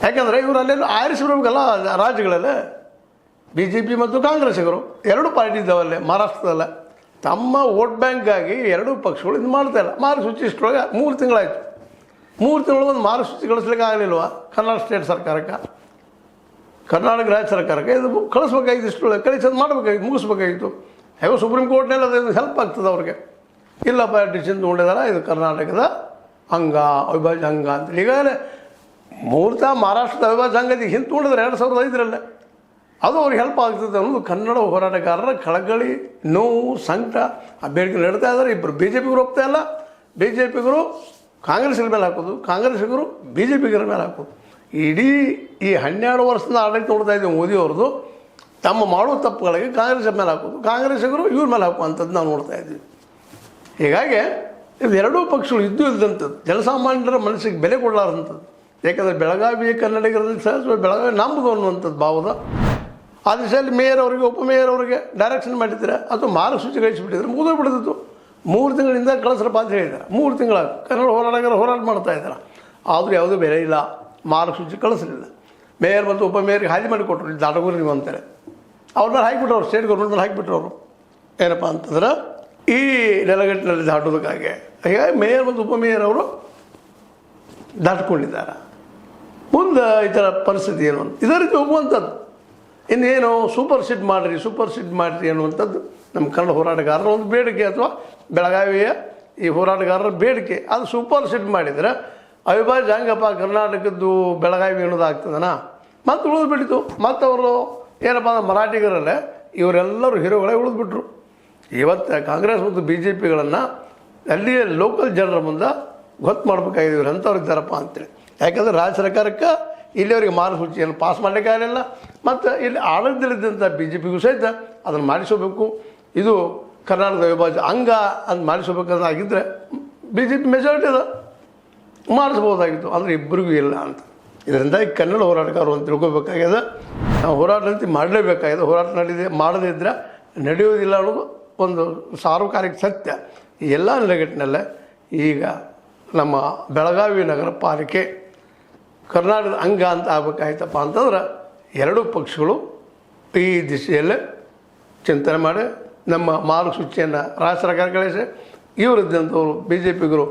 ಯಾಕೆಂದರೆ ಇವರು ಅಲ್ಲೆಲ್ಲ ಆರಿಸಿ ಬರಬೇಕಲ್ಲ ರಾಜ್ಯಗಳಲ್ಲೇ. ಬಿ ಜೆ ಪಿ ಮತ್ತು ಕಾಂಗ್ರೆಸ್ಸಿಗರು ಎರಡೂ ಪಾರ್ಟಿ ಇದ್ದಾವಲ್ಲೇ ಮಹಾರಾಷ್ಟ್ರದಲ್ಲೇ. ತಮ್ಮ ವೋಟ್ ಬ್ಯಾಂಕ್ಗಾಗಿ ಎರಡೂ ಪಕ್ಷಗಳು ಇದು ಮಾಡ್ತಾಯಿಲ್ಲ. ಮಾರ್ಗಸೂಚಿ ಇಷ್ಟರೊಳಗೆ 3 ತಿಂಗಳಾಯಿತು. 3 ತಿಂಗಳು ಒಂದು ಮಾರ್ಗಸೂಚಿ ಕಳಿಸ್ಲಿಕ್ಕೆ ಆಗಲಿಲ್ವ ಕರ್ನಾಟಕ ಸ್ಟೇಟ್ ಸರ್ಕಾರಕ್ಕೆ, ಕರ್ನಾಟಕ ರಾಜ್ಯ ಸರ್ಕಾರಕ್ಕೆ ಇದು ಕಳಿಸ್ಬೇಕಾಗಿತ್ತು. ಇಷ್ಟರೊಳಗೆ ಕಳಿಸೋದು ಮಾಡಬೇಕಾಗಿತ್ತು, ಮುಗಿಸ್ಬೇಕಾಗಿತ್ತು. ಹೇಗೋ ಸುಪ್ರೀಂ ಕೋರ್ಟ್ನಲ್ಲಿ ಅದು ಹೆಲ್ಪ್ ಆಗ್ತದೆ ಅವ್ರಿಗೆ. ಇಲ್ಲಪ್ಪ ಡಿಸಿಷನ್ ತೊಗೊಂಡಿದ್ದಾರೆ, ಇದು ಕರ್ನಾಟಕದ ಅಂಗ ಅವಿಭಾಜ್ಯ ಅಂಗ ಅಂತೇಳಿ. ಈಗಾಗಲೇ ಮೂಲತಃ ಮಹಾರಾಷ್ಟ್ರದ ಅವಿಭಾಜ್ಯ ಅಂಗದ ಹಿಂದೆ ತೊಗೊಂಡಿದ್ದಾರೆ 2005 ಅದು ಅವ್ರಿಗೆ ಹೆಲ್ಪ್ ಆಗ್ತದೆ ಅನ್ನೋದು ಕನ್ನಡ ಹೋರಾಟಗಾರರ ಕಳಕಳಿ, ನೋವು, ಸಂಕಟ. ಆ ಬೇಡಿಕೆ ನಡ್ತಾ ಇದ್ದಾರೆ. ಇಬ್ಬರು ಬಿ ಜೆ ಪಿಗರು ಹೋಗ್ತಾ ಇಲ್ಲ. ಬಿ ಜೆ ಪಿಗರು ಕಾಂಗ್ರೆಸ್ಸಿನ ಮೇಲೆ ಹಾಕೋದು, ಕಾಂಗ್ರೆಸ್ಸಿಗರು ಬಿ ಜೆ ಪಿಗರ ಮೇಲೆ ಹಾಕೋದು. ಇಡೀ ಈ 12 ವರ್ಷದಿಂದ ಆಡಳಿತ ನೋಡ್ತಾ ಇದ್ದೀವಿ ಮೋದಿ ಅವ್ರದ್ದು. ತಮ್ಮ ಮಾಡೋ ತಪ್ಪುಗಳಿಗೆ ಕಾಂಗ್ರೆಸ್ ಮೇಲೆ ಹಾಕೋದು, ಕಾಂಗ್ರೆಸ್ಸಿಗರು ಇವ್ರ ಮೇಲೆ ಹಾಕುವಂಥದ್ದು ನಾವು ನೋಡ್ತಾ ಇದ್ದೀವಿ. ಹೀಗಾಗಿ ಇವೆರಡೂ ಪಕ್ಷಗಳು ಇದ್ದಂಥದ್ದು ಜನಸಾಮಾನ್ಯರ ಮನಸ್ಸಿಗೆ ಬೆಲೆ ಕೊಡಲಾರಂಥದ್ದು. ಯಾಕಂದರೆ ಬೆಳಗಾವಿ ಕನ್ನಡಿಗರಲ್ಲಿ ಸಹ ಬೆಳಗಾವಿ ನಂಬುದು ಅನ್ನುವಂಥದ್ದು ಭಾವದ ಆ ದಿಶೆಯಲ್ಲಿ ಮೇಯರ್ ಅವರಿಗೆ ಉಪಮೇಯರ್ ಅವರಿಗೆ ಡೈರೆಕ್ಷನ್ ಮಾಡಿದ್ದಾರೆ, ಅಥವಾ ಮಾರ್ಗಸೂಚಿ ಕಳಿಸಿಬಿಟ್ಟಿದ್ದಾರೆ, ಮುಗಿದೋಗ್ಬಿಡ್ತಿತ್ತು. 3 ತಿಂಗಳಿಂದ ಕಳಿಸ್ರಪ್ಪ ಅಂತ ಹೇಳಿದ್ದಾರೆ. 3 ತಿಂಗಳ ಕನ್ನಡ ಹೋರಾಟಗಾರ ಹೋರಾಟ ಮಾಡ್ತಾ ಇದ್ದಾರೆ. ಆದರೂ ಯಾವುದೂ ಬೆಲೆ ಇಲ್ಲ, ಮಾರ್ಗಸೂಚಿ ಕಳಿಸಲಿಲ್ಲ. ಮೇಯರ್ ಮತ್ತು ಉಪಮೇಯರ್ಗೆ ಹಾಲಿ ಮಾಡಿಕೊಟ್ರು, ಇದು ದಾಟಗೋರಿ ನೀವು ಅಂತಾರೆ. ಅವ್ರ ಮೇಲೆ ಹಾಕಿಬಿಟ್ರು, ಸ್ಟೇಟ್ ಗೌರ್ಮೆಂಟ್ ಮೇಲೆ ಹಾಕಿಬಿಟ್ರು ಅವರು. ಏನಪ್ಪ ಅಂತಂದ್ರೆ ಈ ನೆಲಗಟ್ಟಿನಲ್ಲಿ ದಾಟೋದಕ್ಕಾಗಿ. ಹೀಗಾಗಿ ಮೇಯರ್ ಮತ್ತು ಉಪಮೇಯರ್ ಅವರು ದಾಟ್ಕೊಂಡಿದ್ದಾರೆ. ಮುಂದೆ ಈ ಥರ ಪರಿಸ್ಥಿತಿ ಏನು ಅಂತ ಇದೇ ರೀತಿ ಹೋಗುವಂಥದ್ದು. ಇನ್ನೇನು ಸೂಪರ್ ಸಿಡ್ ಮಾಡಿರಿ ಅನ್ನುವಂಥದ್ದು ನಮ್ಮ ಕನ್ನಡ ಹೋರಾಟಗಾರರ ಒಂದು ಬೇಡಿಕೆ, ಅಥವಾ ಬೆಳಗಾವಿಯ ಈ ಹೋರಾಟಗಾರರ ಬೇಡಿಕೆ. ಅದು ಸೂಪರ್ ಸಿಡ್ ಮಾಡಿದರೆ ಅವಿಭಾಜ್ಯ ಹಂಗಪ್ಪ ಕರ್ನಾಟಕದ್ದು ಬೆಳಗಾವಿ ಅನ್ನೋದಾಗ್ತದನ. ಮತ್ತು ಉಳಿದ್ಬಿಟ್ಟಿತು. ಮತ್ತು ಅವರು ಏನಪ್ಪ ಅಂದ್ರೆ ಮರಾಠಿಗರಲ್ಲೇ ಇವರೆಲ್ಲರೂ ಹೀರೋಗಳೇ ಉಳಿದ್ಬಿಟ್ರು. ಇವತ್ತು ಕಾಂಗ್ರೆಸ್ ಮತ್ತು ಬಿ ಜೆ ಪಿಗಳನ್ನು ಅಲ್ಲಿಯ ಲೋಕಲ್ ಜನರ ಮುಂದೆ ಗೊತ್ತು ಮಾಡಬೇಕಾಗಿದೆ ಇವ್ರು ಎಂಥವ್ರು ಇದ್ದಾರಪ್ಪ ಅಂತೇಳಿ. ಯಾಕಂದರೆ ರಾಜ್ಯ ಸರ್ಕಾರಕ್ಕೆ ಇಲ್ಲಿಯವರಿಗೆ ಮಾರ್ಗಸೂಚಿಯನ್ನು ಪಾಸ್ ಮಾಡಲಿಕ್ಕೆ ಆಗಲಿಲ್ಲ. ಮತ್ತು ಇಲ್ಲಿ ಆಡಳಿತದಲ್ಲಿದ್ದಂಥ ಬಿ ಜೆ ಪಿಗೂ ಸಹಿತ ಅದನ್ನು ಮಾಡಿಸಬೇಕು. ಇದು ಕರ್ನಾಟಕದ ವಿಭಾಜ್ಯ ಅಂಗ ಅಂತ ಮಾಡಿಸಬೇಕಾಗಿದ್ದರೆ ಬಿ ಜೆ ಪಿ ಮೆಜಾರಿಟಿ ಅದ ಮಾಡಿಸ್ಬೋದಾಗಿತ್ತು. ಅಂದರೆ ಇಬ್ಬರಿಗೂ ಇಲ್ಲ ಅಂತ. ಇದರಿಂದಾಗಿ ಕನ್ನಡ ಹೋರಾಟಗಾರರು ಅಂತ ತಿಳ್ಕೊಬೇಕಾಗಿದೆ. ನಾವು ಹೋರಾಟ ನೀತಿ ಮಾಡಲೇಬೇಕಾಗಿದೆ. ಹೋರಾಟ ಮಾಡದೇ ಇದ್ದರೆ ನಡೆಯೋದಿಲ್ಲ ಅನ್ನೋದು ಒಂದು ಸಾರ್ವಕಾಲಿಕ ಸತ್ಯ. ಈ ಎಲ್ಲ ನೆಲೆಗಟ್ಟಿನಲ್ಲೇ ಈಗ ನಮ್ಮ ಬೆಳಗಾವಿ ನಗರ ಪಾಲಿಕೆ ಕರ್ನಾಟಕದ ಅಂಗ ಅಂತ ಆಗಬೇಕಾಯ್ತಪ್ಪ ಅಂತಂದ್ರೆ ಎರಡೂ ಪಕ್ಷಗಳು ಈ ದಿಶೆಯಲ್ಲೇ ಚಿಂತನೆ ಮಾಡಿ ನಮ್ಮ ಮಾರ್ಗಸೂಚಿಯನ್ನು ರಾಜ್ಯ ಸರ್ಕಾರ ಕಳಿಸಿ ಇವರಿದ್ದಂಥವ್ರು ಬಿ ಜೆ ಪಿಗರು